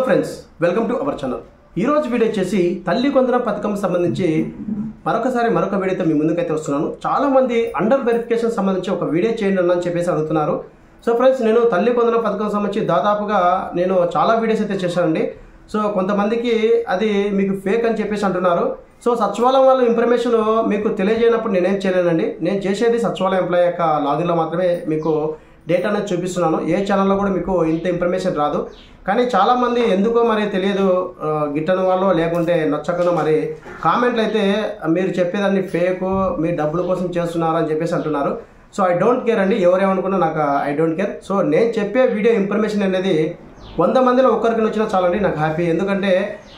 Friends, welcome to our channel. ఈరోజు video వచ్చేసి తల్లి కొందరం పథకం సంబంధించి మరొక వీడియోతో మీ ముందుకైతే వస్తున్నాను. చాలామంది అండర్ వెరిఫికేషన్ సంబంధించి ఒక వీడియో చేయండి అని చెప్పేసి అడుగుతున్నారు. సో ఫ్రెండ్స్, నేను తల్లి కొందరం పథకం సంబంధించి దాదాపుగా నేను చాలా వీడియోస్ అయితే చేశానండి. సో కొంతమందికి అది మీకు ఫేక్ అని చెప్పేసి అంటున్నారు. సో సచివాలయం వాళ్ళ ఇన్ఫర్మేషన్ మీకు తెలియజేయనప్పుడు నేనేం చేయలేనండి. నేను చేసేది సచివాలయం ఎంప్లాయ్ యొక్క లాగిన్లో మాత్రమే మీకు డేటా అనేది చూపిస్తున్నాను. ఏ ఛానల్లో కూడా మీకు ఇంత ఇన్ఫర్మేషన్ రాదు. కానీ చాలామంది ఎందుకో మరి తెలియదు, గిట్టని వాళ్ళు లేకుంటే నచ్చకనో మరి కామెంట్లు అయితే మీరు చెప్పేదాన్ని ఫేకు, మీరు డబ్బుల కోసం చేస్తున్నారు అని చెప్పేసి అంటున్నారు. సో ఐ డోంట్ కేర్ అండి, ఎవరేమనుకున్నా నాకు ఐ డోంట్ కేర్. సో నేను చెప్పే వీడియో ఇన్ఫర్మేషన్ అనేది 100 మందిలో ఒక్కరికి వచ్చినా చాలండి, నాకు హ్యాపీ. ఎందుకంటే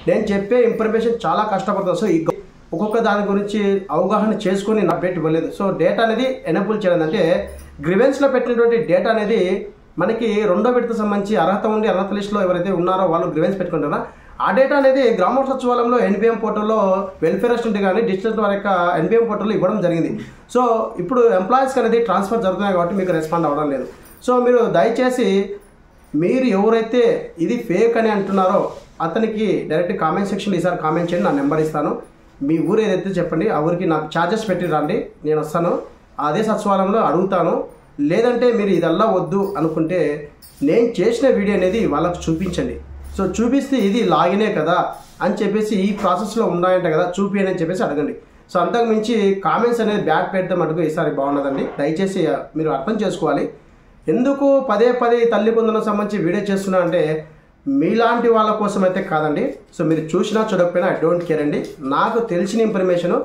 నేను చెప్పే ఇన్ఫర్మేషన్ చాలా కష్టపడుతుంది. సో ఒక్కొక్క దాని గురించి అవగాహన చేసుకొని నా అప్డేట్ ఇవ్వలేదు. సో డేటా అనేది ఎనేబుల్ చేయలేదు. అంటే గ్రివెన్స్లో పెట్టినటువంటి డేటా అనేది మనకి రెండో విడత సంబంధించి అర్హత ఉండి అర్హత లిస్టులో ఎవరైతే ఉన్నారో వాళ్ళు గ్రివెన్స్ పెట్టుకుంటారా, ఆ డేటా అనేది గ్రామ సచివాలయంలో ఎన్బిఎం పోర్టల్లో వెల్ఫేర్ అసిస్టెంట్ కానీ డిజిటల్ వారి యొక్క ఎన్బిఎం పోర్టల్లో ఇవ్వడం జరిగింది. సో ఇప్పుడు ఎంప్లాయీస్కి అనేది ట్రాన్స్ఫర్ జరుగుతున్నాయి కాబట్టి మీకు రెస్పాండ్ అవ్వడం లేదు. సో మీరు దయచేసి మీరు ఎవరైతే ఇది ఫేక్ అని అంటున్నారో అతనికి డైరెక్ట్ కామెంట్ సెక్షన్లో ఈసారి కామెంట్ చేయండి, నా నెంబర్ ఇస్తాను. మీ ఊరు ఏదైతే చెప్పండి, ఆ ఊరికి నాకు ఛార్జెస్ పెట్టి రండి, నేను వస్తాను, అదే సచివాలయంలో అడుగుతాను. లేదంటే మీరు ఇదల్లా వద్దు అనుకుంటే నేను చేసిన వీడియో అనేది వాళ్ళకు చూపించండి. సో చూపిస్తే ఇది లాగినే కదా అని చెప్పేసి ఈ ప్రాసెస్లో ఉన్నాయంట కదా చూపియండి అని చెప్పేసి అడగండి. సో అంతకు మించి కామెంట్స్ అనేది బ్యాక్ పెడితే మటుకు ఈసారి బాగున్నదండి. దయచేసి మీరు అర్థం చేసుకోవాలి. ఎందుకు పదే తల్లి కొందరం సంబంధించి వీడియో చేస్తున్నా అంటే మీలాంటి వాళ్ళ కోసం అయితే కాదండి. సో మీరు చూసినా చూడకపోయినా ఐ డోంట్ కేర్ అండి. నాకు తెలిసిన ఇన్ఫర్మేషన్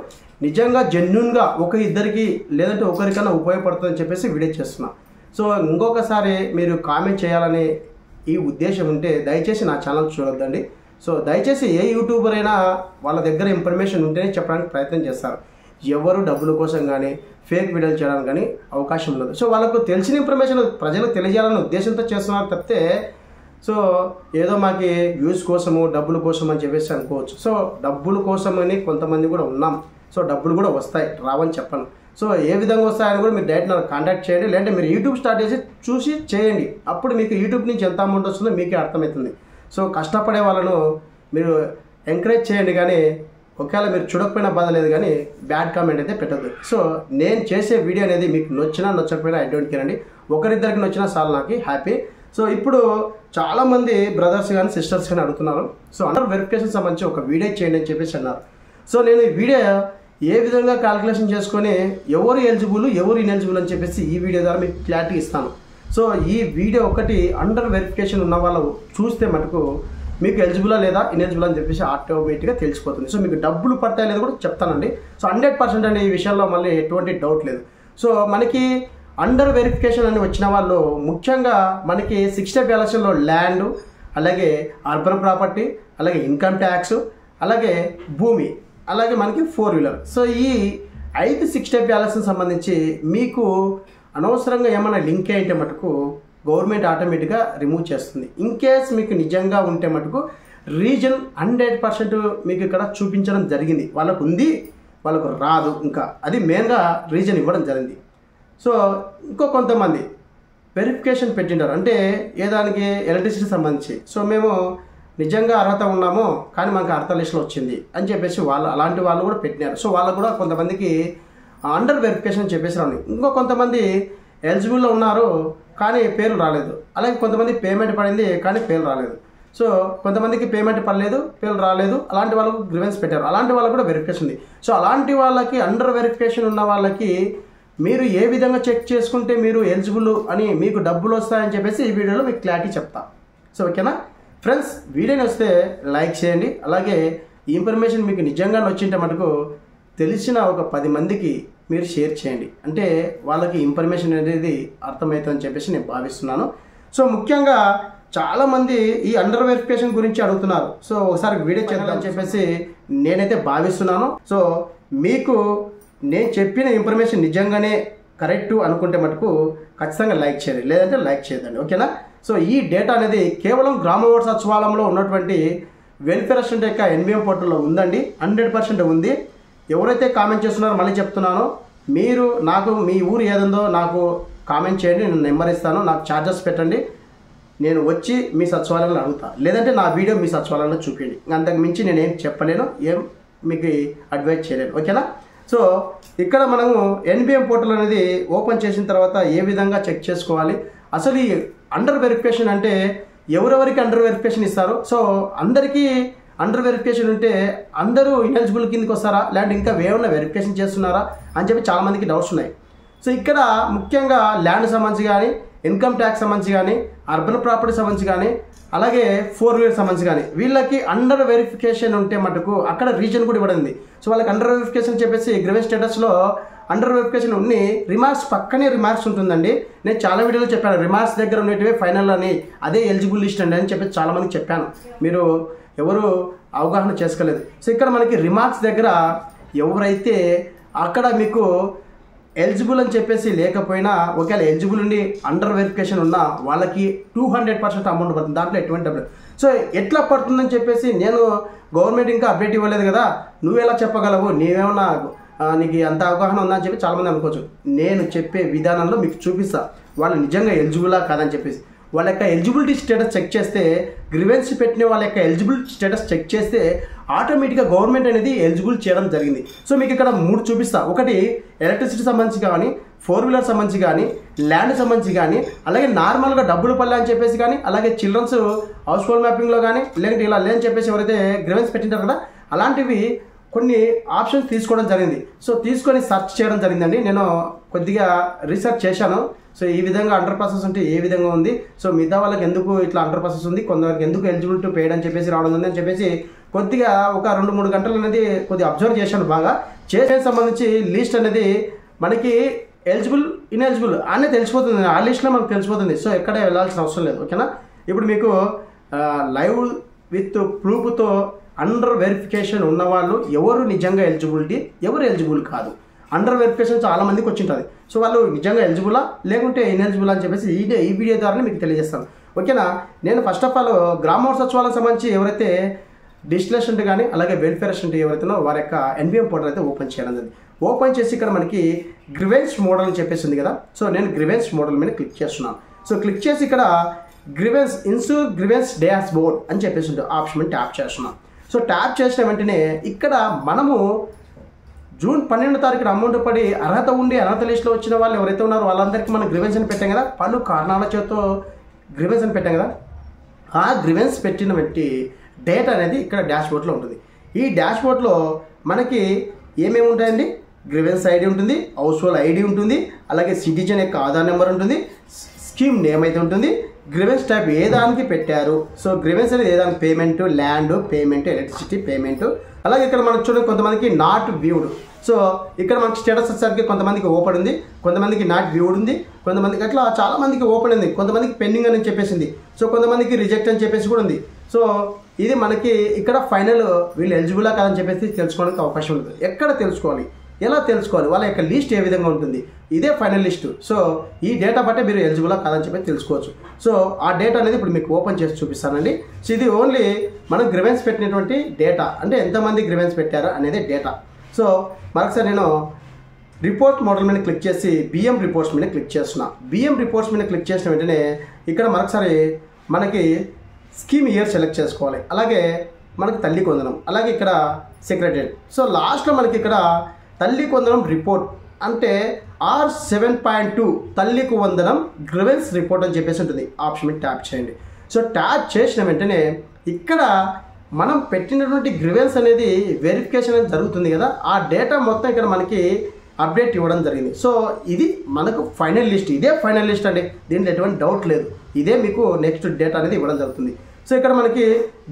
నిజంగా జెన్యున్గా ఒక ఇద్దరికి లేదంటే ఒకరికైనా ఉపయోగపడుతుందని చెప్పేసి వీడియో చేస్తున్నా. సో ఇంకొకసారి మీరు కామెంట్ చేయాలని ఈ ఉద్దేశం ఉంటే దయచేసి నా ఛానల్ చూడొద్దండి. సో దయచేసి ఏ యూట్యూబర్ అయినా వాళ్ళ దగ్గర ఇన్ఫర్మేషన్ ఉంటేనే చెప్పడానికి ప్రయత్నం చేస్తారు. ఎవరు డబ్బుల కోసం కానీ ఫేక్ వీడియోలు చేయడానికి కానీ అవకాశం ఉండదు. సో వాళ్ళకు తెలిసిన ఇన్ఫర్మేషన్ ప్రజలకు తెలియజేయాలనే ఉద్దేశంతో చేస్తున్నారు తప్పితే సో ఏదో మాకు వ్యూస్ కోసము డబ్బుల కోసం అని చెప్పేసి అనుకోవచ్చు. సో డబ్బుల కోసమని కొంతమంది కూడా ఉన్నాం. సో డబ్బులు కూడా వస్తాయి, రావని చెప్పను. సో ఏ విధంగా వస్తాయని కూడా మీరు డైరెక్ట్ నాకు కాంటాక్ట్ చేయండి, లేదంటే మీరు యూట్యూబ్ స్టార్ట్ చేసి చూసి చేయండి. అప్పుడు మీకు యూట్యూబ్ నుంచి ఎంత అమౌంట్ వస్తుందో మీకే అర్థమవుతుంది. సో కష్టపడే వాళ్ళను మీరు ఎంకరేజ్ చేయండి, కానీ ఒకవేళ మీరు చూడకపోయినా బాధ లేదు, కానీ బ్యాడ్ కామెంట్ అయితే పెట్టద్దు. సో నేను చేసే వీడియో అనేది మీకు నచ్చినా నచ్చకపోయినా ఐ డోంట్ కేర్ అండి. ఒకరిద్దరికి నచ్చినా చాలు, నాకు హ్యాపీ. సో ఇప్పుడు చాలామంది బ్రదర్స్ కానీ సిస్టర్స్ కానీ అడుగుతున్నారు, సో అండర్ వెరిఫికేషన్ సంబంధించి ఒక వీడియో చేయండి అని చెప్పేసి అన్నారు. సో నేను ఈ వీడియో ఏ విధంగా క్యాలిక్యులేషన్ చేసుకొని ఎవరు ఎలిజిబుల్ ఎవరు ఇన్ఎలిజిబుల్ అని చెప్పేసి ఈ వీడియో ద్వారా మీకు క్లారిటీ ఇస్తాను. సో ఈ వీడియో ఒకటి అండర్ వెరిఫికేషన్ ఉన్న వాళ్ళు చూస్తే మటుకు మీకు ఎలిజిబులా లేదా ఇన్ఎలిజిబుల్ అని చెప్పేసి ఆటోమేటిక్గా తెలిసిపోతుంది. సో మీకు డబ్బులు పడతాయి లేదు కూడా చెప్తానండి. సో 100% అండి, ఈ విషయంలో మళ్ళీ ఎటువంటి డౌట్ లేదు. సో మనకి అండర్ వెరిఫికేషన్ అని వచ్చిన వాళ్ళు ముఖ్యంగా మనకి 6 స్టెప్ ఎలక్షన్లో ల్యాండ్, అలాగే అర్బన్ ప్రాపర్టీ, అలాగే ఇన్కమ్ ట్యాక్స్, అలాగే భూమి, అలాగే మనకి 4 వీలర్. సో ఈ 5 6 స్టెప్ ఎలక్షన్ సంబంధించి మీకు అనవసరంగా ఏమైనా లింక్ అయితే మటుకు గవర్నమెంట్ ఆటోమేటిక్గా రిమూవ్ చేస్తుంది. ఇన్ కేస్ మీకు నిజంగా ఉంటే మటుకు రీజన్ 100% మీకు ఇక్కడ చూపించడం జరిగింది. వాళ్ళకు ఉంది, వాళ్ళకు రాదు, ఇంకా అది మెయిన్గా రీజన్ ఇవ్వడం జరిగింది. సో ఇంకో కొంతమంది వెరిఫికేషన్ పెట్టింటారు, అంటే ఏదానికి ఎలక్ట్రిసిటీ సంబంధించి. సో మేము నిజంగా అర్హత ఉన్నాము కానీ మనకు అర్హత లిస్టులో వచ్చింది అని చెప్పేసి అలాంటి వాళ్ళు కూడా పెట్టినారు. సో వాళ్ళకు కూడా కొంతమందికి అండర్ వెరిఫికేషన్ చెప్పేసి రాండి. ఇంకో కొంతమంది ఎలిజిబుల్లో ఉన్నారు కానీ పేర్లు రాలేదు. అలాగే కొంతమంది పేమెంట్ పడింది కానీ పేర్లు రాలేదు. సో కొంతమందికి పేమెంట్ పడలేదు, పేర్లు రాలేదు, అలాంటి వాళ్ళకు గ్రివెన్స్ పెట్టారు. అలాంటి వాళ్ళకు కూడా వెరిఫికేషన్ ఉంది. సో అలాంటి వాళ్ళకి అండర్ వెరిఫికేషన్ ఉన్న వాళ్ళకి మీరు ఏ విధంగా చెక్ చేసుకుంటే మీరు ఎలిజిబుల్ అని మీకు డబ్బులు వస్తాయని చెప్పేసి ఈ వీడియోలో మీకు క్లారిటీ చెప్తా. సో ఓకేనా ఫ్రెండ్స్, వీడియోని వస్తే లైక్ చేయండి. అలాగే ఈ ఇన్ఫర్మేషన్ మీకు నిజంగా నచ్చింటే మటుకు తెలిసిన ఒక 10 మందికి మీరు షేర్ చేయండి, అంటే వాళ్ళకి ఇన్ఫర్మేషన్ అనేది అర్థమవుతుందని చెప్పేసి నేను భావిస్తున్నాను. సో ముఖ్యంగా చాలామంది ఈ అండర్ వెరిఫికేషన్ గురించి అడుగుతున్నారు. సో ఒకసారి వీడియో చేద్దామని చెప్పేసి నేనైతే భావిస్తున్నాను. సో మీకు నేను చెప్పిన ఇన్ఫర్మేషన్ నిజంగానే కరెక్ట్ అనుకుంటే మటుకు ఖచ్చితంగా లైక్ చేయండి, లేదంటే లైక్ చేయదండి. ఓకేనా. సో ఈ డేటా అనేది కేవలం గ్రామ వార్డు సచివాలయంలో ఉన్నటువంటి వెల్ఫేర్ అసిస్టెంట్ యొక్క ఎన్బిఎం పోర్టల్లో ఉందండి, 100% ఉంది. ఎవరైతే కామెంట్ చేస్తున్నారో మళ్ళీ చెప్తున్నాను, మీరు నాకు మీ ఊరు ఏదందో నాకు కామెంట్ చేయండి, నేను నెంబర్ ఇస్తాను, నాకు ఛార్జెస్ పెట్టండి. నేను వచ్చి మీ సచివాలయంలో అడుగుతా, లేదంటే నా వీడియో మీ సచివాలయంలో చూపించండి. అంతకు మించి నేనేం చెప్పలేను, ఏం మీకు అడ్వైజ్ చేయలేను. ఓకేనా? సో ఇక్కడ మనము ఎన్బిఎం పోర్టల్ అనేది ఓపెన్ చేసిన తర్వాత ఏ విధంగా చెక్ చేసుకోవాలి, అసలు ఈ అండర్ వెరిఫికేషన్ అంటే ఎవరెవరికి అండర్ వెరిఫికేషన్ ఇస్తారు, సో అందరికీ అండర్ వెరిఫికేషన్ ఉంటే అందరూ ఇనెలిజిబుల్ కిందకి వస్తారా, లేదంటే ఇంకా ఏమన్నా వెరిఫికేషన్ చేస్తున్నారా అని చెప్పి చాలామందికి డౌట్స్ ఉన్నాయి. సో ఇక్కడ ముఖ్యంగా ల్యాండ్ సంబంధించి కానీ, ఇన్కమ్ ట్యాక్స్ సంబంధించి కానీ, అర్బన్ ప్రాపర్టీ సంబంధించి కానీ, అలాగే 4-వీలర్ సంబంధించి కానీ వీళ్ళకి అండర్ వెరిఫికేషన్ ఉంటే మటుకు అక్కడ రీజన్ కూడా ఇవ్వడింది. సో వాళ్ళకి అండర్ వెరిఫికేషన్ చెప్పేసి గ్రీవెన్స్ స్టేటస్లో అండర్ వెరిఫికేషన్ ఉన్ని రిమార్క్స్ పక్కనే రిమార్క్స్ ఉంటుందండి. నేను చాలా వీడియోలో చెప్పాను, రిమార్క్స్ దగ్గర ఉండేటివే ఫైనల్ అని, అదే ఎలిజిబుల్ లిస్ట్ అండి అని చెప్పి చాలామందికి చెప్పాను, మీరు ఎవరు అవగాహన చేసుకోలేదు. సో ఇక్కడ మనకి రిమార్క్స్ దగ్గర ఎవరైతే అక్కడ మీకు ఎలిజిబుల్ అని చెప్పేసి లేకపోయినా, ఒకవేళ ఎలిజిబుల్ ఉండి అండర్ వెరిఫికేషన్ ఉన్నా వాళ్ళకి 200% అమౌంట్ పడుతుంది, దాంట్లో ఎటువంటి డబ్బులు. సో ఎట్లా పడుతుందని చెప్పేసి నేను గవర్నమెంట్ ఇంకా అప్డేట్ ఇవ్వలేదు కదా, నువ్వెలా చెప్పగలవు, నీవేమన్నా నీకు అంత అవగాహన ఉందా అని చెప్పి చాలామంది అనుకోవచ్చు. నేను చెప్పే విధానంలో మీకు చూపిస్తా వాళ్ళు నిజంగా ఎలిజిబులా కాదని చెప్పేసి. వాళ్ళ యొక్క ఎలిజిబిలిటీ స్టేటస్ చెక్ చేస్తే, గ్రీవెన్స్ పెట్టిన వాళ్ళ యొక్క ఎలిజిబిలిటీ స్టేటస్ చెక్ చేస్తే ఆటోమేటిక్గా గవర్నమెంట్ అనేది ఎలిజిబుల్ చేయడం జరిగింది. సో మీకు ఇక్కడ 3 చూపిస్తా. ఒకటి ఎలక్ట్రిసిటీ సంబంధించి కానీ, 4-వీలర్ సంబంధించి కానీ, ల్యాండ్ సంబంధించి కానీ, అలాగే నార్మల్గా డబ్బులు పల్లె అని చెప్పేసి కానీ, అలాగే చిల్డ్రన్స్ హౌస్ హోల్డ్ మ్యాపింగ్లో కానీ, లేదంటే ఇలా లేని చెప్పేసి ఎవరైతే గ్రీవెన్స్ పెట్టింటారు కదా అలాంటివి కొన్ని ఆప్షన్స్ తీసుకోవడం జరిగింది. సో తీసుకొని సెర్చ్ చేయడం జరిగిందండి. నేను కొద్దిగా రీసెర్చ్ చేశాను. సో ఈ విధంగా అండర్ ప్రాసెస్ ఉంటే ఏ విధంగా ఉంది, సో మిగతా వాళ్ళకి ఎందుకు ఇట్లా అండర్ ప్రాసెస్ ఉంది, కొందరికి ఎందుకు ఎలిజిబుల్ టు పేడ్ అని చెప్పేసి రావడం ఉంది అని చెప్పేసి కొద్దిగా ఒక 2-3 గంటలు అనేది కొద్దిగా అబ్జర్వ్ చేశాను. బాగా చేసే సంబంధించి లిస్ట్ అనేది మనకి ఎలిజిబుల్ ఇన్ఎలిజిబుల్ అనేది తెలిసిపోతుంది, ఆ లిస్ట్లో మనకు తెలిసిపోతుంది. సో ఎక్కడ వెళ్ళాల్సిన అవసరం లేదు. ఓకేనా? ఇప్పుడు మీకు లైవ్ విత్ ప్రూఫ్తో అండర్ వెరిఫికేషన్ ఉన్నవాళ్ళు ఎవరు నిజంగా ఎలిజిబిలిటీ, ఎవరు ఎలిజిబుల్ కాదు. అండర్ వెరిఫికేషన్ చాలా మందికి వచ్చింటుంది. సో వాళ్ళు నిజంగా ఎలిజిబులా లేకుంటే ఇన్ఎలిజిబుల్ అని చెప్పేసి ఈ వీడియో ద్వారా మీకు తెలియజేస్తాను. ఓకేనా? నేను ఫస్ట్ ఆఫ్ ఆల్ గ్రామ సచివాలయం సంబంధించి ఎవరైతే డిస్టిలేషన్ కానీ, అలాగే వెల్ఫేర్ అసిస్టెంట్ ఎవరైతేనో వారి యొక్క ఎన్బిఎం పోర్టల్ అయితే ఓపెన్ చేయడం జరిగింది. ఓపెన్ చేసి ఇక్కడ మనకి గ్రీవెన్స్ మోడల్ అని చెప్పేసి ఉంది కదా, సో నేను గ్రీవెన్స్ మోడల్ మీద క్లిక్ చేస్తున్నాను. సో క్లిక్ చేసి ఇక్కడ grievance insure grievance dash board అని చెప్పేసి ఉంటుంది, ఆప్షన్ మీద ట్యాప్ చేస్తున్నాను. సో ట్యాప్ చేసిన వెంటనే ఇక్కడ మనము జూన్ 12వ తారీఖున అమౌంట్ పడి అర్హత ఉండి అర్హత లిస్టులో వచ్చిన వాళ్ళు ఎవరైతే ఉన్నారో వాళ్ళందరికీ మనం గ్రీవెన్స్ అని పెట్టాం కదా, పలు కారణాల చేత గ్రీవెన్స్ అని పెట్టాం కదా, ఆ గ్రీవెన్స్ పెట్టిన బట్టి డేటా అనేది ఇక్కడ డాష్ బోర్డ్లో ఉంటుంది. ఈ డాష్ బోర్డ్లో మనకి ఏమేమి ఉంటాయండి, గ్రీవెన్స్ ఐడి ఉంటుంది, హౌస్ హోల్డ్ ఐడి ఉంటుంది, అలాగే సిటిజన్ యొక్క ఆధార్ నెంబర్ ఉంటుంది, స్కీమ్ నేమ్ అయితే ఉంటుంది, గ్రీవెన్స్ టైప్ ఏ దానికి పెట్టారు, సో గ్రీవెన్స్ అనేది ఏ దానికి payment, land payment, electricity payment, అలాగే ఇక్కడ మనకు చూడండి కొంతమందికి నాట్ వ్యూడ్. సో ఇక్కడ మనకి స్టేటస్ వచ్చేసరికి కొంతమందికి ఓపెన్ ఉంది, కొంతమందికి నాట్ వ్యూడ్ ఉంది, కొంతమందికి అట్లా చాలా మందికి ఓపెన్ ఉంది, కొంతమందికి పెండింగ్ అని చెప్పేసింది, సో కొంతమందికి రిజెక్ట్ అని చెప్పేసి కూడా ఉంది. సో ఇది మనకి ఇక్కడ ఫైనల్ వీళ్ళు ఎలిజిబులా కాదని చెప్పేసి తెలుసుకోవడానికి అవకాశం ఉంటుంది. ఎక్కడ తెలుసుకోవాలి, ఎలా తెలుసుకోవాలి, వాళ్ళ యొక్క లిస్ట్ ఏ విధంగా ఉంటుంది, ఇదే ఫైనల్ లిస్టు. సో ఈ డేటా బట్టే మీరు ఎలిజిబులా కాదని చెప్పి తెలుసుకోవచ్చు. సో ఆ డేటా అనేది ఇప్పుడు మీకు ఓపెన్ చేసి చూపిస్తానండి. సో ఇది ఓన్లీ మనం గ్రీవెన్స్ పెట్టినటువంటి డేటా, అంటే ఎంతమంది గ్రీవెన్స్ పెట్టారా అనేది డేటా. సో మరొకసారి నేను రిపోర్ట్ మోడల్ మీద క్లిక్ చేసి బిఎం రిపోర్ట్స్ మీద క్లిక్ చేస్తున్నా. బిఎం రిపోర్ట్స్ మీద క్లిక్ చేసిన వెంటనే ఇక్కడ మరొకసారి మనకి స్కీమ్ ఇయర్ సెలెక్ట్ చేసుకోవాలి, అలాగే మనకి తల్లి కొందనం, అలాగే ఇక్కడ సెక్రటరీ. సో లాస్ట్లో మనకి ఇక్కడ తల్లి కొందనం రిపోర్ట్ అంటే R7.2 తల్లికి వందనం గ్రీవెన్స్ రిపోర్ట్ అని చెప్పేసి ఉంటుంది, ఆప్షన్ మీద ట్యాప్ చేయండి. సో ట్యాప్ చేసిన వెంటనే ఇక్కడ మనం పెట్టినటువంటి గ్రీవెన్స్ అనేది వెరిఫికేషన్ అనేది జరుగుతుంది కదా, ఆ డేటా మొత్తం ఇక్కడ మనకి అప్డేట్ ఇవ్వడం జరిగింది. సో ఇది మనకు ఫైనల్ లిస్ట్, ఇదే ఫైనల్ లిస్ట్ అండి, దీంట్లో ఎటువంటి డౌట్ లేదు, ఇదే మీకు నెక్స్ట్ డేటా అనేది ఇవ్వడం జరుగుతుంది. సో ఇక్కడ మనకి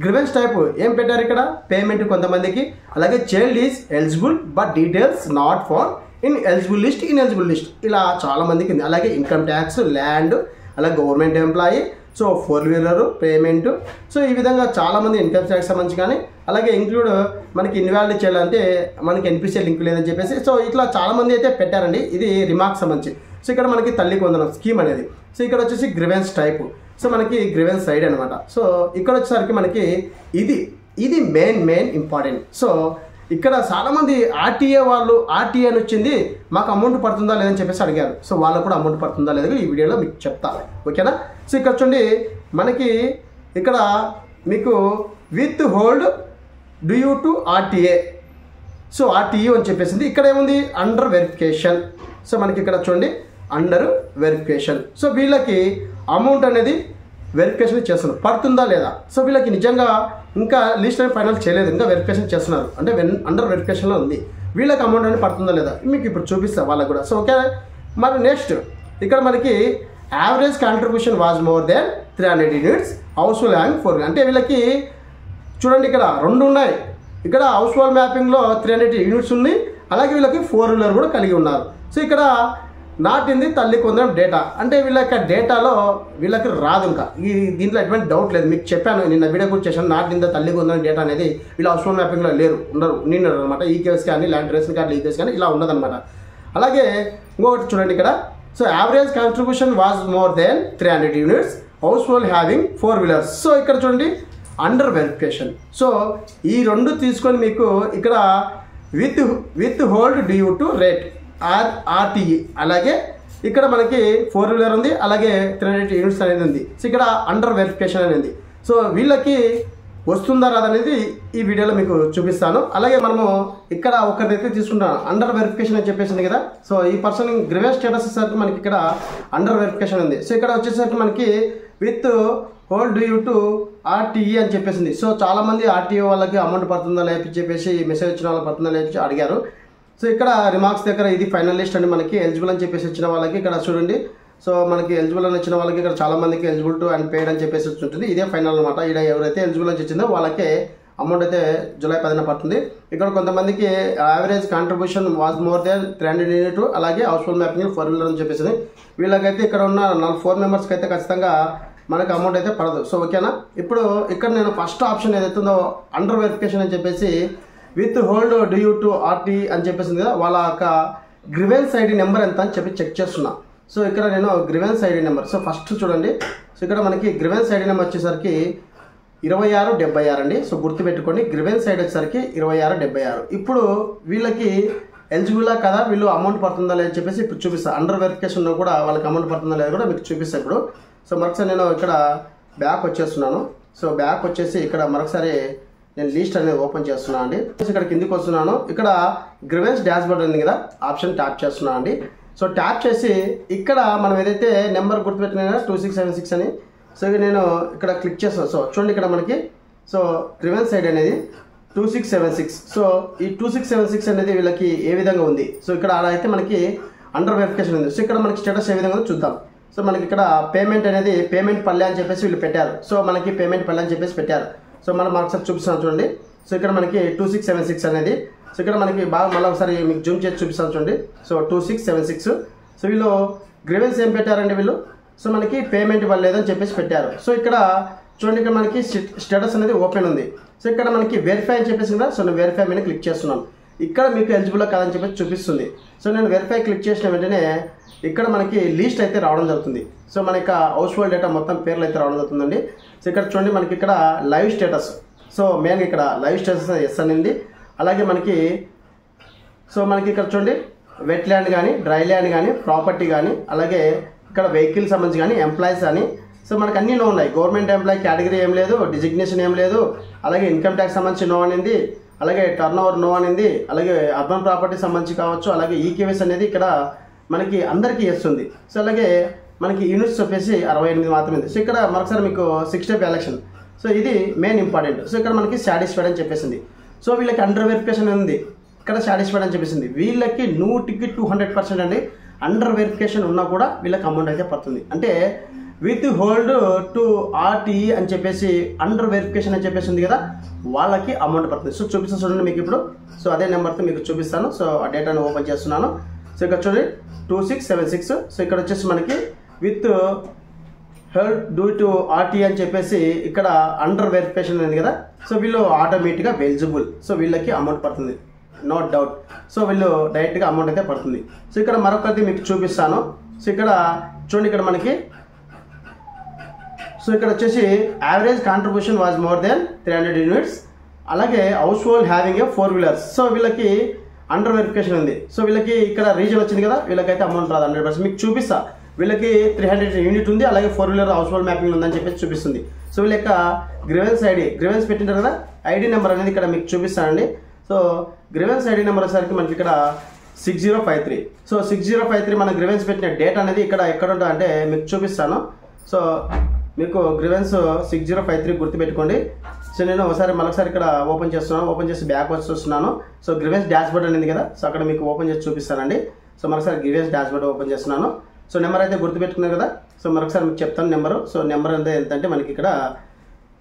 గ్రీవెన్స్ టైప్ ఏం పెట్టారు, ఇక్కడ పేమెంట్ కొంతమందికి, అలాగే child is eligible but details not found in eligible list, in eligible list, ఇలా చాలా మందికి ఉంది. అలాగే ఇన్కమ్ ట్యాక్స్, ల్యాండ్, అలాగే government employee, so four wheeler payment, so ఈ విధంగా చాలామంది ఇన్కమ్ ట్యాక్స్ సంబంధించి కానీ, అలాగే ఇంక్లూడ్ మనకి ఇన్వాలిడ్ చేయాలంటే మనకి ఎన్పిసిఐ లింక్ లేదని చెప్పేసి, సో ఇట్లా చాలామంది అయితే పెట్టారండి. ఇది రిమార్క్స్ సంబంధించి. సో ఇక్కడ మనకి తల్లి కొందనం స్కీమ్ అనేది, సో ఇక్కడ వచ్చేసి గ్రీవెన్స్ టైపు, సో మనకి గ్రీవెన్స్ సైడ్ అనమాట. సో ఇక్కడ వచ్చేసరికి మనకి ఇది మెయిన్ ఇంపార్టెంట్. సో ఇక్కడ చాలామంది ఆర్టీఏ వాళ్ళు ఆర్టీఏ అని వచ్చింది మాకు అమౌంట్ పడుతుందా లేదని చెప్పేసి అడిగారు. సో వాళ్ళకు కూడా అమౌంట్ పడుతుందా లేదా ఈ వీడియోలో మీకు చెప్తా, ఓకేనా? సో ఇక్కడ చూడండి మనకి ఇక్కడ మీకు withhold due to RTA. So RTU అని చెప్పేసింది. ఇక్కడ ఏముంది అండర్ వెరిఫికేషన్. సో మనకి ఇక్కడ చూడండి అండర్ వెరిఫికేషన్. సో వీళ్ళకి అమౌంట్ అనేది వెరిఫికేషన్ చేస్తున్నారు, పడుతుందా లేదా. సో వీళ్ళకి నిజంగా ఇంకా లిస్ట్ అనేది ఫైనల్ చేయలేదు, ఇంకా వెరిఫికేషన్ చేస్తున్నారు, అంటే అండర్ వెరిఫికేషన్లో ఉంది. వీళ్ళకి అమౌంట్ అనేది పడుతుందా లేదా మీకు ఇప్పుడు చూపిస్తా వాళ్ళకు కూడా. సో ఓకే, మరి నెక్స్ట్ ఇక్కడ మనకి average contribution was more than 300 units, house hold hang 4. అంటే వీళ్ళకి చూడండి ఇక్కడ 2 ఉన్నాయి. ఇక్కడ హౌస్ హోల్డ్ మ్యాపింగ్లో 300 యూనిట్స్ ఉంది, అలాగే వీళ్ళకి 4 వీలర్ కూడా కలిగి ఉన్నారు. సో ఇక్కడ నాటింది తల్లి కొందరం డేటా, అంటే వీళ్ళ యొక్క డేటాలో వీళ్ళకి రాదు. ఇంకా దీంట్లో ఎటువంటి డౌట్ లేదు, మీకు చెప్పాను నిన్న వీడియో కూడా చేశాను. నాటింది తల్లి కొందరం డేటా అనేది వీళ్ళు హౌస్ హోల్డ్ మ్యాపింగ్లో నిన్నారు అనమాట. ఈ కేసు కానీ ల్యాండ్ రేషన్ కార్డు ఈ కేసు కానీ ఇలా ఉండదన్నమాట. అలాగే ఇంకొకటి చూడండి ఇక్కడ, so average contribution was more than 300 units, house hold having 4 wheelers. So ఇక్కడ చూడండి అండర్ వెరిఫికేషన్. సో ఈ 2 తీసుకొని మీకు ఇక్కడ with hold due to rate RTE, అలాగే ఇక్కడ మనకి 4 వీలర్ ఉంది, అలాగే 300 యూనిట్స్ అనేది ఉంది. సో ఇక్కడ అండర్ వెరిఫికేషన్ అనేది. సో వీళ్ళకి వస్తుందా రాదనేది ఈ వీడియోలో మీకు చూపిస్తాను. అలాగే మనము ఇక్కడ ఒకరిదైతే తీసుకుంటాం అండర్ వెరిఫికేషన్ అని చెప్పేసింది కదా. సో ఈ పర్సన్ గ్రీవెన్స్ స్టేటస్ వచ్చేసరికి మనకి ఇక్కడ అండర్ వెరిఫికేషన్ ఉంది. సో ఇక్కడ వచ్చేసరికి మనకి with hold due to RTE అని చెప్పేసింది. సో చాలామంది ఆర్టీఓ వాళ్ళకి అమౌంట్ పడుతుందా లేపి చెప్పేసి మెసేజ్ వచ్చిన వాళ్ళకి పడుతుందా లేపి అడిగారు. సో ఇక్కడ రిమార్క్స్ దగ్గర ఇది ఫైనల్ లిస్ట్ అండి, మనకి ఎలిజిబుల్ అని చెప్పేసి వచ్చిన వాళ్ళకి ఇక్కడ చూడండి. సో మనకి ఎలిజిబుల్ అని వచ్చిన వాళ్ళకి ఇక్కడ చాలా మందికి ఎలిజిబుల్ టు అండ్ పేడ్ అని చెప్పేసి ఉంటుంది. ఇదే ఫైనల్ అనమాట. ఇక్కడ ఎవరైతే ఎలిజిబుల్ అని వచ్చిందో వాళ్ళకే అమౌంట్ అయితే జూలై 10న పడుతుంది. ఇక్కడ కొంతమందికి average contribution was more than 300 unit, అలాగే హౌస్ హోల్డ్ మ్యాపింగ్ 4 వీలర్ అని చెప్పేసి వీళ్ళకైతే ఇక్కడ ఉన్న 4 మెంబర్స్కి అయితే ఖచ్చితంగా మనకు అమౌంట్ అయితే పడదు. సో ఓకేనా. ఇప్పుడు ఇక్కడ నేను ఫస్ట్ ఆప్షన్ ఏదైతే ఉందో అండర్ వెరిఫికేషన్ అని చెప్పేసి withhold due to RT అని చెప్పేసింది కదా, వాళ్ళ యొక్క గ్రీవెన్స్ ఐడి నెంబర్ ఎంత అని చెప్పి చెక్ చేస్తున్నా. సో ఇక్కడ నేను grievance ID number, so first చూడండి. సో ఇక్కడ మనకి గ్రీవెన్స్ ఐడి నెంబర్ వచ్చేసరికి 2676 అండి. సో గుర్తుపెట్టుకోండి, గ్రీవెన్స్ ఐడి వచ్చేసరికి 2676. ఇప్పుడు వీళ్ళకి ఎలిజిబులా కదా, వీళ్ళు అమౌంట్ పడుతుందా లేదని చెప్పేసి ఇప్పుడు చూపిస్తాను. అండర్ వెరిఫికేషన్లో కూడా వాళ్ళకి అమౌంట్ పడుతుందా లేదా కూడా మీకు చూపిస్తాను ఇప్పుడు. సో మరొకసారి నేను ఇక్కడ బ్యాక్ వచ్చేస్తున్నాను. సో బ్యాక్ వచ్చేసి ఇక్కడ మరొకసారి నేను లిస్ట్ అనేది ఓపెన్ చేస్తున్నాను అండి. ఇక్కడ కిందికి వస్తున్నాను. ఇక్కడ గ్రీవెన్స్ డాష్ బోర్డ్ ఉంది కదా, ఆప్షన్ ట్యాప్ చేస్తున్నాను అండి. సో ట్యాప్ చేసి ఇక్కడ మనం ఏదైతే నెంబర్ గుర్తుపెట్టినా 2676 అని, సో నేను ఇక్కడ క్లిక్ చేస్తాను. సో చూడండి ఇక్కడ మనకి సో గ్రీవెన్స్ ఐడి అనేది 2676. సో ఈ 2676 అనేది వీళ్ళకి ఏ విధంగా ఉంది. సో ఇక్కడ అలా అయితే మనకి అండర్ వెరిఫికేషన్ ఉంది. సో ఇక్కడ మనకి స్టేటస్ ఏ విధంగా ఉందో చూద్దాం. సో మనకి ఇక్కడ పేమెంట్ అనేది పేమెంట్ పల్లె అని చెప్పేసి వీళ్ళు పెట్టారు. సో మనకి పేమెంట్ పల్లె అని చెప్పేసి పెట్టారు. సో మనం ఒకసారి చూపిస్తాను చూడండి. సో ఇక్కడ మనకి 2676 అనేది, సో ఇక్కడ మనకి బాగా మళ్ళీ ఒకసారి మీకు జూమ్ చేసి చూపిస్తాను చూడండి. సో 2676. సో వీళ్ళు గ్రీవెన్స్ ఏం పెట్టారండి వీళ్ళు, సో మనకి పేమెంట్ ఇవ్వలేదని చెప్పేసి పెట్టారు. సో ఇక్కడ చూడండి, ఇక్కడ మనకి స్టేటస్ అనేది ఓపెన్ ఉంది. సో ఇక్కడ మనకి వెరిఫై అని చెప్పేసి కదా, సో నేను వెరిఫై మీద క్లిక్ చేస్తున్నాను. ఇక్కడ మీకు ఎలిజిబుల్ కాదని చెప్పేసి చూపిస్తుంది. సో నేను వెరిఫై క్లిక్ చేసిన వెంటనే ఇక్కడ మనకి లిస్ట్ అయితే రావడం జరుగుతుంది. సో మన యొక్క హౌస్ హోల్డ్ డేటా మొత్తం పేర్లు అయితే రావడం జరుగుతుందండి. సో ఇక్కడ చూడండి మనకి ఇక్కడ లైవ్ స్టేటస్, సో మెయిన్గా ఇక్కడ లైవ్ స్టేటస్ ఎస్ అనింది. అలాగే మనకి సో మనకి ఇక్కడ చూడండి వెట్ ల్యాండ్ కానీ డ్రై ల్యాండ్ కానీ ప్రాపర్టీ కానీ, అలాగే ఇక్కడ వెహికల్ సంబంధించి కానీ ఎంప్లాయీస్ అని, సో మనకు అన్నీ నో ఉన్నాయి. గవర్నమెంట్ ఎంప్లాయీ కేటగిరీ ఏం లేదు, డిజిగ్నేషన్ ఏం లేదు, అలాగే ఇన్కమ్ ట్యాక్స్ సంబంధించి నో అనింది, అలాగే టర్న్ ఓవర్ నో అనింది, అలాగే అర్బన్ ప్రాపర్టీ సంబంధించి కావచ్చు, అలాగే ఈకేవీఎస్ అనేది ఇక్కడ మనకి అందరికీ ఇస్తుంది. సో అలాగే మనకి యూనిట్స్ వచ్చేసి 68 మాత్రమే ఉంది. సో ఇక్కడ మరొకసారి మీకు 6 స్టెప్ ఎలక్షన్, సో ఇది మెయిన్ ఇంపార్టెంట్. సో ఇక్కడ మనకి సాటిస్ఫైడ్ అని చెప్పేసింది. సో వీళ్ళకి అండర్ వెరిఫికేషన్ ఉంది, ఇక్కడ సాటిస్ఫైడ్ అని చెప్పేసింది. వీళ్ళకి 100కి 200% అండి అండర్ వెరిఫికేషన్ ఉన్నా కూడా వీళ్ళకి అమౌంట్ అయితే పడుతుంది. అంటే విత్ హోల్డ్ టు ఆర్టీఈ అని చెప్పేసి అండర్ వెరిఫికేషన్ అని చెప్పేసి ఉంది కదా, వాళ్ళకి అమౌంట్ పడుతుంది. సో చూపిస్తాను చూడండి మీకు ఇప్పుడు. సో అదే నెంబర్తో మీకు చూపిస్తాను. సో ఆ డేటాను ఓపెన్ చేస్తున్నాను. సో ఇక్కడ చూడండి 2676. సో ఇక్కడ వచ్చేసి మనకి withheld due to RT అని చెప్పేసి ఇక్కడ అండర్ వెరిఫికేషన్ ఉంది కదా, సో వీళ్ళు ఆటోమేటిక్గా ఎలిజిబుల్. సో వీళ్ళకి అమౌంట్ పడుతుంది, నో డౌట్. సో వీళ్ళు డైరెక్ట్గా అమౌంట్ అయితే పడుతుంది. సో ఇక్కడ మరొకటి మీకు చూపిస్తాను. సో ఇక్కడ చూడండి, ఇక్కడ మనకి సో ఇక్కడ వచ్చేసి average contribution was more than 300 units, అలాగే household having a 4 wheelers. So వీళ్ళకి అండర్ వెరిఫికేషన్ ఉంది. సో వీళ్ళకి ఇక్కడ రీజన్ వచ్చింది కదా, వీళ్ళకైతే అమౌంట్ రాదు 100%. మీకు చూపిస్తా వీళ్ళకి 300 యూనిట్ ఉంది, అలాగే 4 వీలర్ హౌస్ హోల్డ్ మ్యాపింగ్ ఉందని చెప్పేసి చూపిస్తుంది. సో వీళ్ళ యొక్క గ్రీవెన్స్ పెట్టింటారు కదా, ఐడి నెంబర్ అనేది ఇక్కడ మీకు చూపిస్తానండి. సో గ్రీవెన్స్ ఐడి నెంబర్ వచ్చేసరికి మనకి ఇక్కడ 6053. సో 6053 మన గ్రీవెన్స్ పెట్టిన డేట్ అనేది ఇక్కడ ఎక్కడ ఉంటుంది అంటే మీకు చూపిస్తాను. సో మీకు గ్రీవెన్స్ 6053 గుర్తుపెట్టుకోండి. సో నేను మరొకసారి ఇక్కడ ఓపెన్ చేసి బ్యాక్ వచ్చి చూస్తున్నాను. సో గ్రీవెన్స్ డాష్ బోర్డ్ అనేది కదా, సో అక్కడ మీకు ఓపెన్ చేసి చూపిస్తానండి. సో మరొకసారి గ్రీవెన్స్ డాష్ బోర్డ్ ఓపెన్ చేస్తున్నాను. సో నెంబర్ అయితే గుర్తుపెట్టుకున్నారు కదా. సో మరొకసారి మీకు చెప్తాను నెంబరు. సో నెంబర్ అనేది ఎంతంటే మనకి ఇక్కడ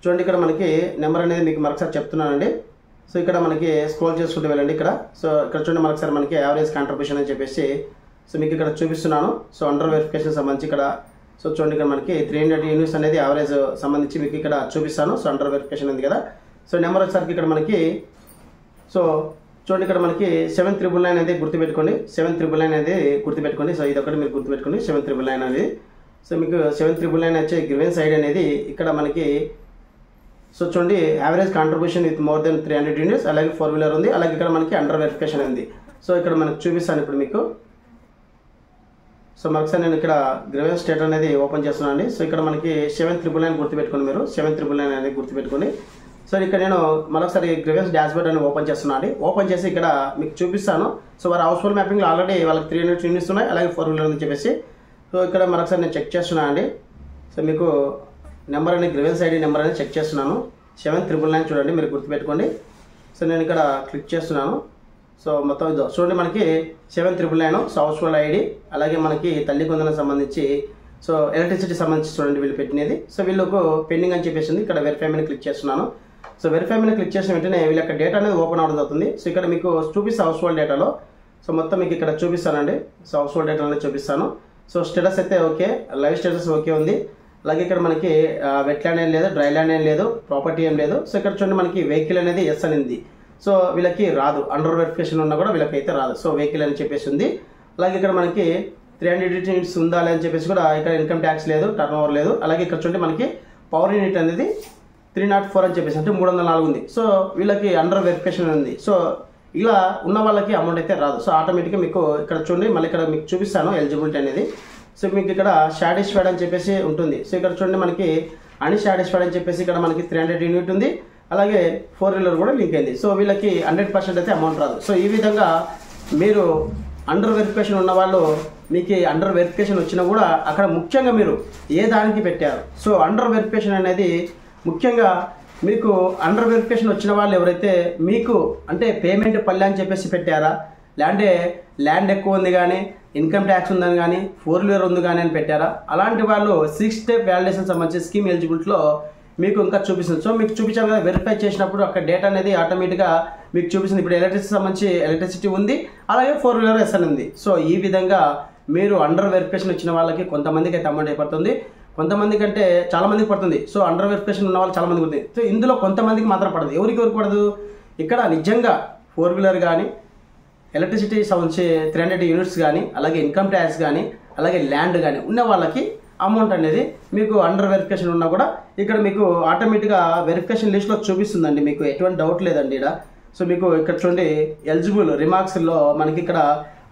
చూడండి, ఇక్కడ మనకి నెంబర్ అనేది మీకు మరొకసారి చెప్తున్నానండి. సో ఇక్కడ మనకి స్క్రోల్ చేసుకుంటూ వెళ్ళండి. ఇక్కడ సో ఇక్కడ చూడండి, మరొకసారి మనకి యావరేజ్ కాంట్రిబ్యూషన్ అని చెప్పేసి సో మీకు ఇక్కడ చూపిస్తున్నాను. సో అండర్ వెరిఫికేషన్ సంబంధించి ఇక్కడ సో చూడండి, ఇక్కడ మనకి 300 యూనిట్స్ అనేది యావరేజ్ సంబంధించి మీకు ఇక్కడ చూపిస్తాను. సో అండర్ వెరిఫికేషన్ ఉంది కదా. సో నెంబర్ వచ్చేసరికి ఇక్కడ మనకి సో చూడండి, ఇక్కడ మనకి 7999 అనేది గుర్తుపెట్టుకోండి. 7999 అనేది గుర్తుపెట్టుకోండి. సో ఇది ఒకటి మీరు గుర్తుపెట్టుకోండి, 7999 అనేది. సో మీకు 7999 వచ్చే గ్రీవెన్స్ ఐడి అనేది ఇక్కడ మనకి సో చూడండి, average contribution with more than 300 units, అలాగే 4 వీలర్ ఉంది, అలాగే ఇక్కడ మనకి అండర్ వెరిఫికేషన్ ఉంది. సో ఇక్కడ మనకు చూపిస్తాను ఇప్పుడు మీకు. సో మరొకసారి నేను ఇక్కడ గ్రీవెన్స్ స్టేట్ అనేది ఓపెన్ చేస్తున్నాను అండి. సో ఇక్కడ మనకి 7999 గుర్తుపెట్టుకోండి, మీరు 7999 అనేది గుర్తుపెట్టుకోండి. సో ఇక్కడ నేను మరొకసారి గ్రీవెన్స్ డాష్ బోర్డ్ అని ఓపెన్ చేస్తున్నాను అండి. ఓపెన్ చేసి ఇక్కడ మీకు చూపిస్తాను. సో వారి హౌస్ హోల్డ్ మ్యాపింగ్లో ఆల్రెడీ వాళ్ళకి 300 యూనిట్స్ ఉన్నాయి, అలాగే 4 వీలర్ ఉంది చెప్పేసి. సో ఇక్కడ మరొకసారి నేను చెక్ చేస్తున్నాను అండి. సో మీకు నెంబర్ అనేది గ్రీవెన్స్ ఐడి నెంబర్ అనేది చెక్ చేస్తున్నాను. 7999 చూడండి, మీరు గుర్తుపెట్టుకోండి. సో నేను ఇక్కడ క్లిక్ చేస్తున్నాను. సో మొత్తం ఇదో చూడండి, మనకి 7999 సో హౌస్ హోల్డ్ ఐడి, అలాగే మనకి తల్లి కొందనకు సంబంధించి సో ఎలక్ట్రిసిటీ సంబంధించి చూడండి వీళ్ళు పెట్టినది. సో వీళ్ళకు పెండింగ్ అని చెప్పేసింది. ఇక్కడ వెరిఫై మీద క్లిక్ చేస్తున్నాను. సో వెరిఫై మీద క్లిక్ చేసిన వెంటనే వీళ్ళ యొక్క డేటా అనేది ఓపెన్ అవడం అవుతుంది. సో ఇక్కడ మీకు చూపిస్తే హౌస్ హోల్డ్ డేటాలో సో మొత్తం మీకు ఇక్కడ చూపిస్తానండి. సో హౌస్ హోల్డ్ డేటా అనేది చూపిస్తాను. సో స్టేటస్ అయితే ఓకే, లైవ్ స్టేటస్ ఓకే ఉంది. అలాగే ఇక్కడ మనకి వెట్ ల్యాండ్ ఏం లేదు, డ్రై ల్యాండ్ ఏం లేదు, ప్రాపర్టీ ఏం లేదు. సో ఇక్కడ చూడండి, మనకి వెహికల్ అనేది ఎస్ అనేది. సో వీళ్ళకి రాదు, అండర్ వెరిఫికేషన్ ఉన్నా కూడా వీళ్ళకి అయితే రాదు. సో వెహికల్ అని చెప్పేసి ఉంది. అలాగే ఇక్కడ మనకి 300 యూనిట్స్ ఉందా అని చెప్పేసి కూడా ఇక్కడ ఇన్కమ్ ట్యాక్స్ లేదు, టర్న్ ఓవర్ లేదు. అలాగే ఇక్కడ చూడండి, మనకి పవర్ యూనిట్ అనేది 304 అని చెప్పేసి అంటే 304 ఉంది. సో వీళ్ళకి అండర్ వెరిఫికేషన్ ఉంది. సో ఇలా ఉన్న వాళ్ళకి అమౌంట్ అయితే రాదు. సో ఆటోమేటిక్గా మీకు ఇక్కడ చూడండి, మళ్ళీ ఇక్కడ మీకు చూపిస్తాను ఎలిజిబిలిటీ అనేది. సో మీకు ఇక్కడ సాటిస్ఫైడ్ అని చెప్పేసి ఉంటుంది. సో ఇక్కడ చూడండి, మనకి అన్సాటిస్ఫైడ్ అని చెప్పేసి ఇక్కడ మనకి 300 యూనిట్ ఉంది, అలాగే 4 వీలర్ కూడా లింక్ అయింది. సో వీళ్ళకి 100% అయితే అమౌంట్ రాదు. సో ఈ విధంగా మీరు అండర్ వెరిఫికేషన్ ఉన్న వాళ్ళు మీకు అండర్ వెరిఫికేషన్ వచ్చినా కూడా అక్కడ ముఖ్యంగా మీరు ఏ దానికి పెట్టారు. సో అండర్ వెరిఫికేషన్ అనేది ముఖ్యంగా మీకు అండర్ వెరిఫికేషన్ వచ్చిన వాళ్ళు ఎవరైతే మీకు అంటే పేమెంట్ పల్లె అని చెప్పేసి పెట్టారా, లేదంటే ల్యాండ్ ఎక్కువ ఉంది కానీ ఇన్కమ్ ట్యాక్స్ ఉందని కానీ 4 వీలర్ ఉంది కానీ అని పెట్టారా, అలాంటి వాళ్ళు 6 స్టెప్ వ్యాలిడేషన్ సంబంధించి స్కీమ్ ఎలిజిబిలిటీలో మీకు ఇంకా చూపిస్తుంది. సో మీకు చూపించాను కదా, వెరిఫై చేసినప్పుడు అక్కడ డేటా అనేది ఆటోమేటిక్గా మీకు చూపిస్తుంది. ఇప్పుడు ఎలక్ట్రిసిటీ సంబంధించి ఎలక్ట్రిసిటీ ఉంది, అలాగే 4 వీలర్ ఎస్ఎన్ ఉంది. సో ఈ విధంగా మీరు అండర్ వెరిఫికేషన్ వచ్చిన వాళ్ళకి కొంతమందికి అయితే అమౌంట్ అయిపోతుంది, కొంతమందికి అంటే చాలా మందికి పడుతుంది. సో అండర్ వెరిఫికేషన్ ఉన్న వాళ్ళు చాలా మందికి ఉంటుంది. సో ఇందులో కొంతమందికి మాత్రం పడదు. ఎవరికి పడదు, ఇక్కడ నిజంగా 4 వీలర్ కానీ ఎలక్ట్రిసిటీ సంబంధించి 300 యూనిట్స్ కానీ, అలాగే ఇన్కమ్ ట్యాక్స్ కానీ, అలాగే ల్యాండ్ కానీ ఉన్న వాళ్ళకి అమౌంట్ అనేది మీకు అండర్ వెరిఫికేషన్ ఉన్నా కూడా ఇక్కడ మీకు ఆటోమేటిక్గా వెరిఫికేషన్ లిస్ట్లో చూపిస్తుందండి. మీకు ఎటువంటి డౌట్ లేదండి ఇక్కడ. సో మీకు ఇక్కడ చూడండి, ఎలిజిబుల్ రిమార్క్స్లో మనకి ఇక్కడ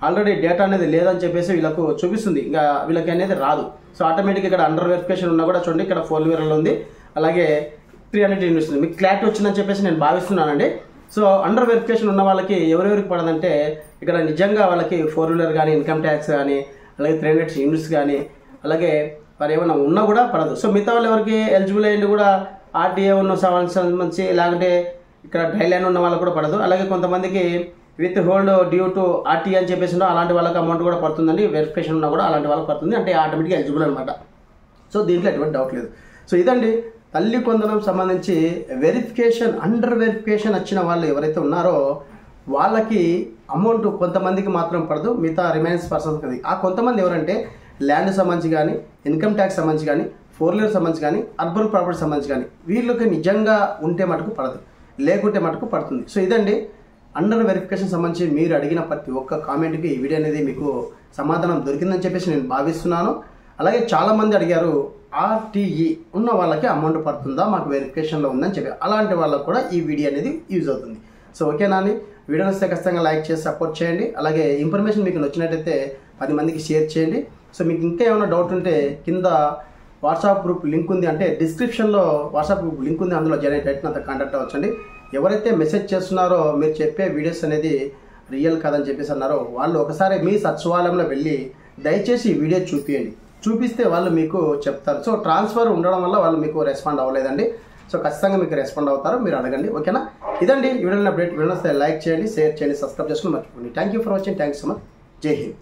ఆల్రెడీ డేటా అనేది లేదని చెప్పేసి వీళ్ళకు చూపిస్తుంది, ఇంకా వీళ్ళకి అనేది రాదు. సో ఆటోమేటిక్గా ఇక్కడ అండర్ వెరిఫికేషన్ ఉన్నా కూడా చూడండి, ఇక్కడ 4 వీలర్లో ఉంది, అలాగే 300 యూనిట్స్ ఉంది. మీకు క్లారిటీ వచ్చిందని చెప్పేసి నేను భావిస్తున్నానండి. సో అండర్ వెరిఫికేషన్ ఉన్న వాళ్ళకి ఎవరెవరికి పడదంటే ఇక్కడ నిజంగా వాళ్ళకి 4 వీలర్ కానీ ఇన్కమ్ ట్యాక్స్ కానీ, అలాగే 300 యూనిట్స్ కానీ, అలాగే మరి ఏమైనా ఉన్నా కూడా పడదు. సో మిగతా వాళ్ళు ఎవరికి ఎలిజిబుల్ అయ్యింది కూడా ఆర్టీఏ ఉన్న సంబంధించి, లేకుంటే ఇక్కడ డ్రై ల్యాండ్ ఉన్న వాళ్ళకి కూడా పడదు. అలాగే కొంతమందికి with hold due to RTA అని చెప్పేసి అలాంటి వాళ్ళకి అమౌంట్ కూడా పడుతుందండి. వెరిఫికేషన్ ఉన్నా కూడా అలాంటి వాళ్ళకి పడుతుంది, అంటే ఆటోమేటిక్గా ఎలిజిబుల్ అనమాట. సో దీంట్లో ఎటువంటి డౌట్ లేదు. సో ఇదండి తల్లి కొందనం సంబంధించి వెరిఫికేషన్, అండర్ వెరిఫికేషన్ వచ్చిన వాళ్ళు ఎవరైతే ఉన్నారో వాళ్ళకి అమౌంట్ కొంతమందికి మాత్రం పడదు, మిగతా రిమైన్స్ పర్సన్స్ అది. ఆ కొంతమంది ఎవరంటే ల్యాండ్ సంబంధించి కానీ, ఇన్కమ్ ట్యాక్స్ సంబంధించి కానీ, 4 వీలర్ సంబంధించి కానీ, అర్బన్ ప్రాపర్టీ సంబంధించి కానీ వీళ్ళకి నిజంగా ఉంటే మటుకు పడదు, లేకుంటే మటుకు పడుతుంది. సో ఇదండి అండర్ వెరిఫికేషన్ సంబంధించి మీరు అడిగిన ప్రతి ఒక్క కామెంట్కి ఈ వీడియో అనేది మీకు సమాధానం దొరికిందని చెప్పేసి నేను భావిస్తున్నాను. అలాగే చాలామంది అడిగారు ఆర్టీఈ ఉన్న వాళ్ళకి అమౌంట్ పడుతుందా, మాకు వెరిఫికేషన్లో ఉందని చెప్పి. అలాంటి వాళ్ళకు కూడా ఈ వీడియో అనేది యూజ్ అవుతుంది. సో ఓకేనా అని వీడియో వస్తే ఖచ్చితంగా లైక్ చేసి సపోర్ట్ చేయండి. అలాగే ఇన్ఫర్మేషన్ మీకు నచ్చినట్టయితే 10 మందికి షేర్ చేయండి. సో మీకు ఇంకా ఏమైనా డౌట్ ఉంటే కింద వాట్సాప్ గ్రూప్ లింక్ ఉంది, అంటే డిస్క్రిప్షన్లో వాట్సాప్ గ్రూప్ లింక్ ఉంది, అందులో జాయిన్ అయితే నాతో కాంటాక్ట్ అవ్వచ్చండి. ఎవరైతే మెసేజ్ చేస్తున్నారో మీరు చెప్పే వీడియోస్ అనేది రియల్ కాదని చెప్పేసి అన్నారో వాళ్ళు ఒకసారి మీ సచివాలయంలో వెళ్ళి దయచేసి ఈ వీడియో చూపిస్తే వాళ్ళు మీకు చెప్తారు. సో ట్రాన్స్ఫర్ ఉండడం వల్ల వాళ్ళు మీకు రెస్పాండ్ అవ్వలేదండి. సో ఖచ్చితంగా మీకు రెస్పాండ్ అవుతారు, మీరు అడగండి. ఓకేనా? ఇదండి వీడియోని అప్డేట్. వీడియో లైక్ చేయండి, షేర్ చేయండి, సబ్స్క్రైబ్ చేసుకుని మర్చిపోండి. Thank you for watching. Thank you so much. జై హింద్.